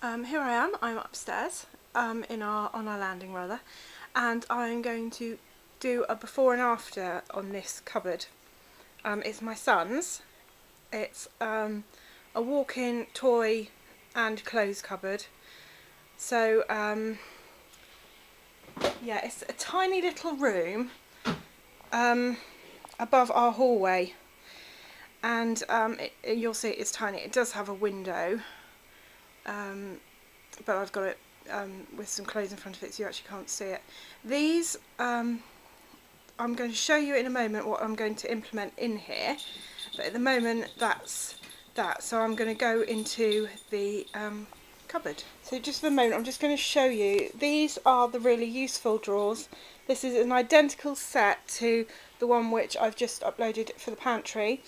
Here I am, I'm upstairs on our landing rather, and I'm going to do a before and after on this cupboard. It's my son's. It's a walk-in toy and clothes cupboard. So yeah, it's a tiny little room above our hallway, and you'll see it's tiny. It does have a window, but I've got it with some clothes in front of it, so you actually can't see it. These I'm going to show you in a moment what I'm going to implement in here, but at the moment that's that. So I'm going to go into the cupboard. So just for the moment I'm just going to show you, these are the really useful drawers. This is an identical set to the one which I've just uploaded for the pantry.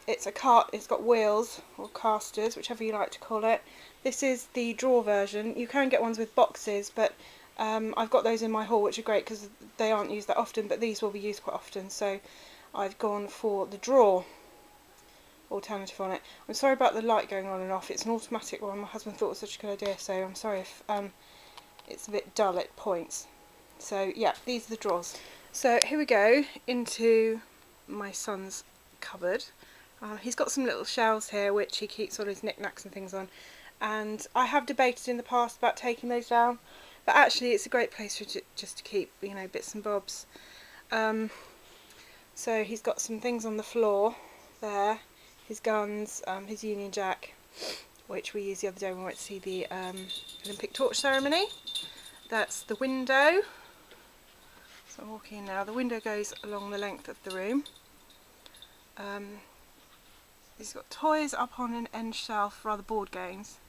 It's a cart, it's got wheels or casters, whichever you like to call it. This is the drawer version. You can get ones with boxes, but I've got those in my haul, which are great because they aren't used that often, but these will be used quite often, so I've gone for the drawer alternative on it. I'm sorry about the light going on and off. It's an automatic one. My husband thought it was such a good idea, so I'm sorry if it's a bit dull at points. So yeah, these are the drawers. So here we go into my son's cupboard. He's got some little shelves here which he keeps all his knickknacks and things on, and I have debated in the past about taking those down, but actually it's a great place for just to keep, you know, bits and bobs. So he's got some things on the floor there, his guns, his Union Jack, which we used the other day when we went to see the Olympic torch ceremony. That's the window. So I'm walking in now. The window goes along the length of the room. He's got toys up on an end shelf, rather board games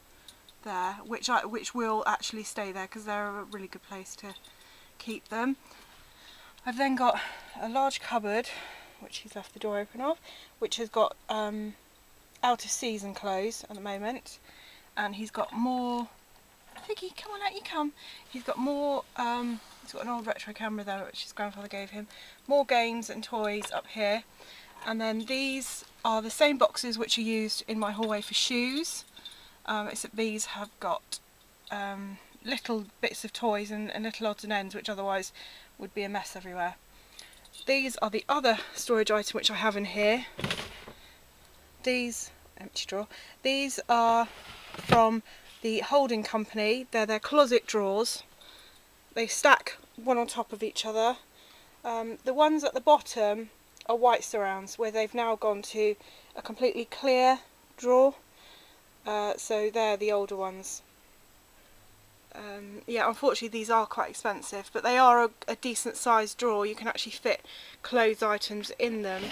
there, which will actually stay there because they're a really good place to keep them. I've then got a large cupboard, which he's left the door open of, which has got out of season clothes at the moment, and he's got more. Figgy, come on out, you come. He's got more. He's got an old retro camera there, which his grandfather gave him. More games and toys up here, and then these are the same boxes which are used in my hallway for shoes. Except these have got little bits of toys and little odds and ends, which otherwise would be a mess everywhere. These are the other storage item which I have in here. These, empty drawer, these are from the Holding Company. They're their closet drawers. They stack one on top of each other. The ones at the bottom are white surrounds, where they've now gone to a completely clear drawer. So they're the older ones. Yeah, unfortunately these are quite expensive, but they are a decent sized drawer. You can actually fit clothes items in them.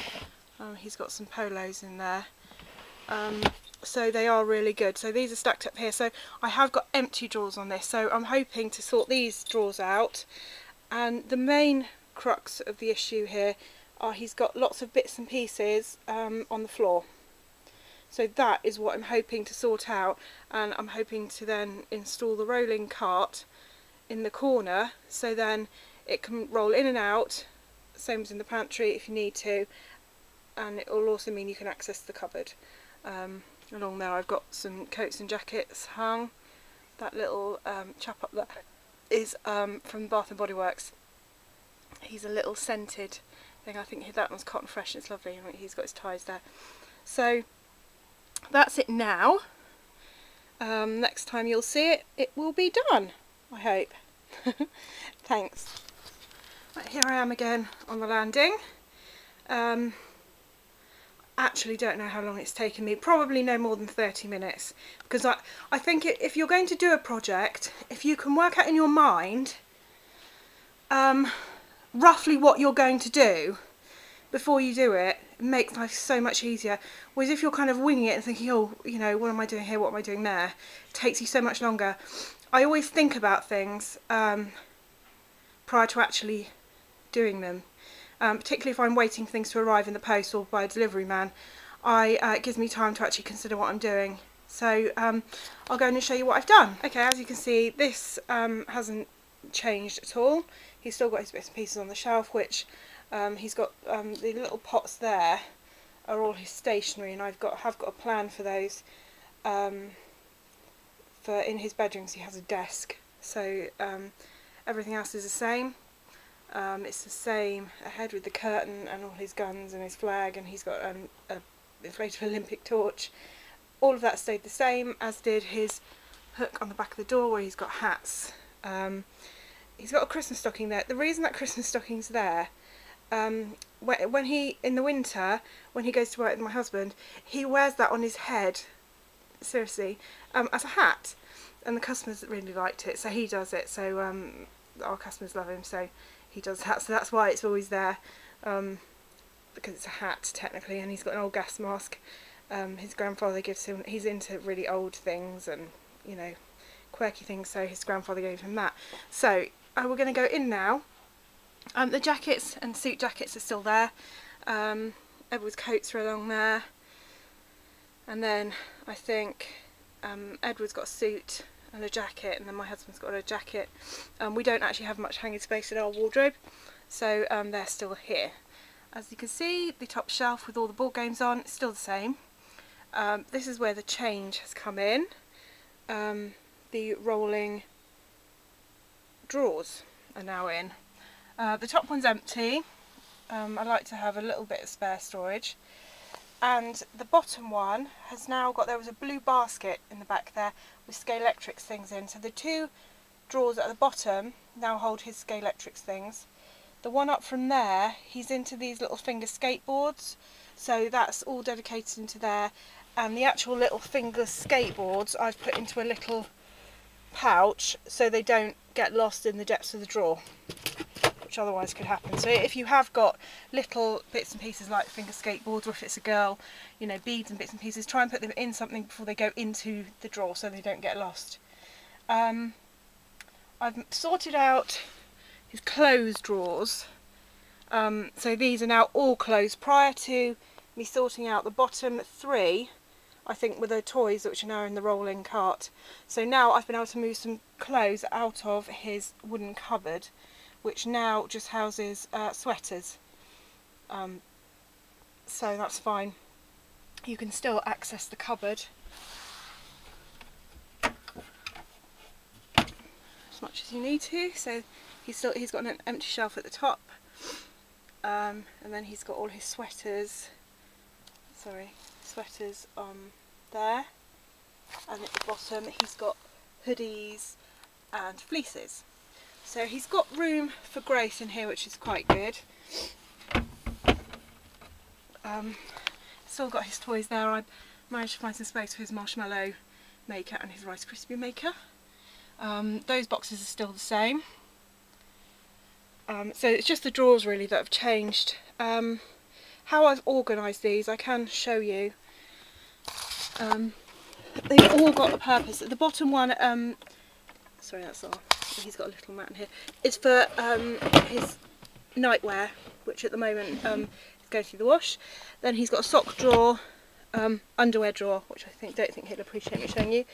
He's got some polos in there. So they are really good. So these are stacked up here. So I have got empty drawers on this, so I'm hoping to sort these drawers out. And the main crux of the issue here are he's got lots of bits and pieces on the floor. So that is what I'm hoping to sort out, and I'm hoping to then install the rolling cart in the corner, so then it can roll in and out, same as in the pantry if you need to, and it will also mean you can access the cupboard. Along there I've got some coats and jackets hung. That little chap up there is from Bath and Body Works. He's a little scented thing. I think that one's cotton fresh. It's lovely. He's got his ties there. So that's it now. Next time you'll see it, it will be done, I hope. Thanks. Right, here I am again on the landing. Actually don't know how long it's taken me, probably no more than 30 minutes, because I think if you're going to do a project, if you can work out in your mind roughly what you're going to do before you do it, it makes life so much easier. Whereas if you're kind of winging it and thinking, oh, you know, what am I doing here, what am I doing there, it takes you so much longer. I always think about things prior to actually doing them. Particularly if I'm waiting for things to arrive in the post or by a delivery man, it gives me time to actually consider what I'm doing. So I'll go in and show you what I've done. Okay, as you can see, this hasn't changed at all. He's still got his bits and pieces on the shelf, which he's got the little pots there are all his stationery, and have got a plan for those for in his bedrooms he has a desk, so everything else is the same. It's the same ahead with the curtain and all his guns and his flag, and he's got a inflatable Olympic torch. All of that stayed the same, as did his hook on the back of the door where he's got hats. He's got a Christmas stocking there. The reason that Christmas stocking's there, when he, in the winter, when he goes to work with my husband, he wears that on his head, seriously, as a hat, and the customers really liked it, so he does it. So our customers love him, so he does that. So that's why it's always there, because it's a hat technically, and he's got an old gas mask. His grandfather gives him. He's into really old things and, you know, quirky things, so his grandfather gave him that. So we're going to go in now. The jackets and suit jackets are still there. Edward's coats are along there, and then I think Edward's got a suit and a jacket, and then my husband's got a jacket. We don't actually have much hanging space in our wardrobe, so they're still here. As you can see, the top shelf with all the board games on is still the same. This is where the change has come in. The rolling drawers are now in. The top one's empty. I like to have a little bit of spare storage. And the bottom one has now got, there was a blue basket in the back there with Scalextric things in. So the two drawers at the bottom now hold his Scalextric things. The one up from there, he's into these little finger skateboards. So that's all dedicated into there. And the actual little finger skateboards I've put into a little pouch so they don't get lost in the depths of the drawer, which otherwise could happen. So if you have got little bits and pieces like finger skateboards, or if it's a girl, you know, beads and bits and pieces, try and put them in something before they go into the drawer so they don't get lost. I've sorted out his clothes drawers. So these are now all closed. Prior to me sorting out the bottom three, I think, with the toys which are now in the rolling cart. So now I've been able to move some clothes out of his wooden cupboard, which now just houses sweaters. So that's fine. You can still access the cupboard as much as you need to. So he's got an empty shelf at the top, and then he's got all his sweaters. Sweaters there, and at the bottom he's got hoodies and fleeces. So he's got room for Grace in here, which is quite good. Still got his toys there. I managed to find some space for his marshmallow maker and his Rice Krispie maker. Those boxes are still the same. So it's just the drawers really that have changed. How I've organised these, I can show you. They've all got a purpose. At the bottom one, sorry, that's all. He's got a little mat in here. It's for his nightwear, which at the moment is going through the wash. Then he's got a sock drawer, underwear drawer, which I don't think he'll appreciate me showing you.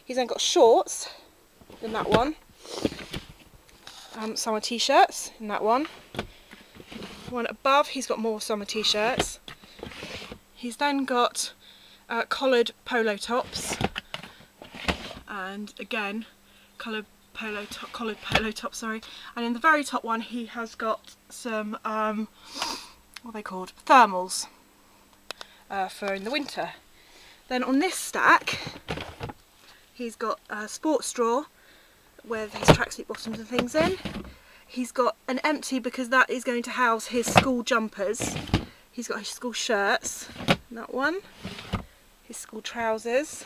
He's then got shorts in that one. Summer t-shirts in that one. One above, he's got more summer t-shirts. He's then got collared polo tops, and again collared polo top. Sorry. And in the very top one, he has got some what are they called? Thermals for in the winter. Then on this stack, he's got a sports drawer with his tracksuit bottoms and things in. He's got an empty, because that is going to house his school jumpers. He's got his school shirts, that one, his school trousers,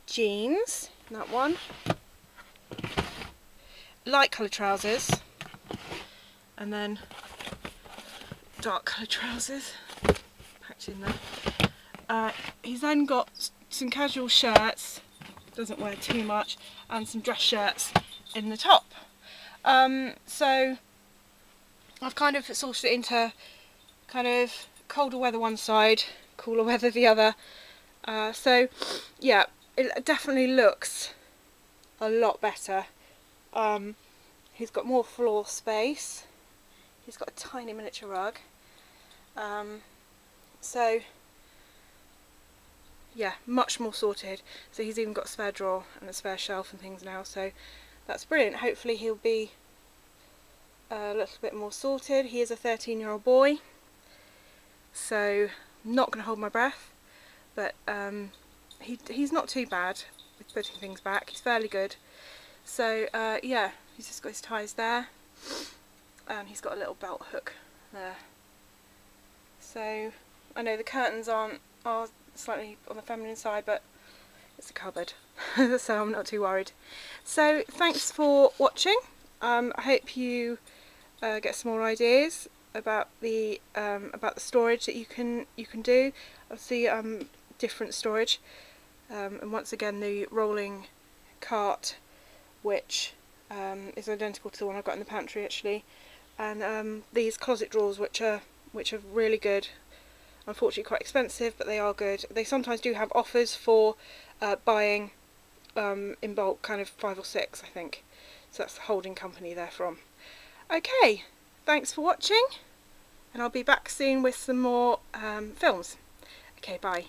jeans, that one, light coloured trousers, and then dark coloured trousers packed in there. He's then got some casual shirts, doesn't wear too much, and some dress shirts in the top. So I've kind of sorted it into kind of colder weather one side, cooler weather the other. So yeah, it definitely looks a lot better. He's got more floor space. He's got a tiny miniature rug. So yeah, much more sorted. So he's even got a spare drawer and a spare shelf and things now, so that's brilliant. Hopefully he'll be a little bit more sorted. He is a 13-year-old boy, so I'm not going to hold my breath, but he's not too bad with putting things back. He's fairly good. So yeah, he's just got his ties there, and he's got a little belt hook there. So I know the curtains are slightly on the feminine side, but it's a cupboard, so I'm not too worried. So thanks for watching. I hope you get some more ideas about the storage that you can do. Obviously, different storage, and once again the rolling cart, which is identical to the one I've got in the pantry actually, and these closet drawers, which are really good. Unfortunately quite expensive, but they are good. They sometimes do have offers for buying in bulk, kind of 5 or 6 I think. So that's the holding company they're from. Okay, thanks for watching, and I'll be back soon with some more films. Okay, bye.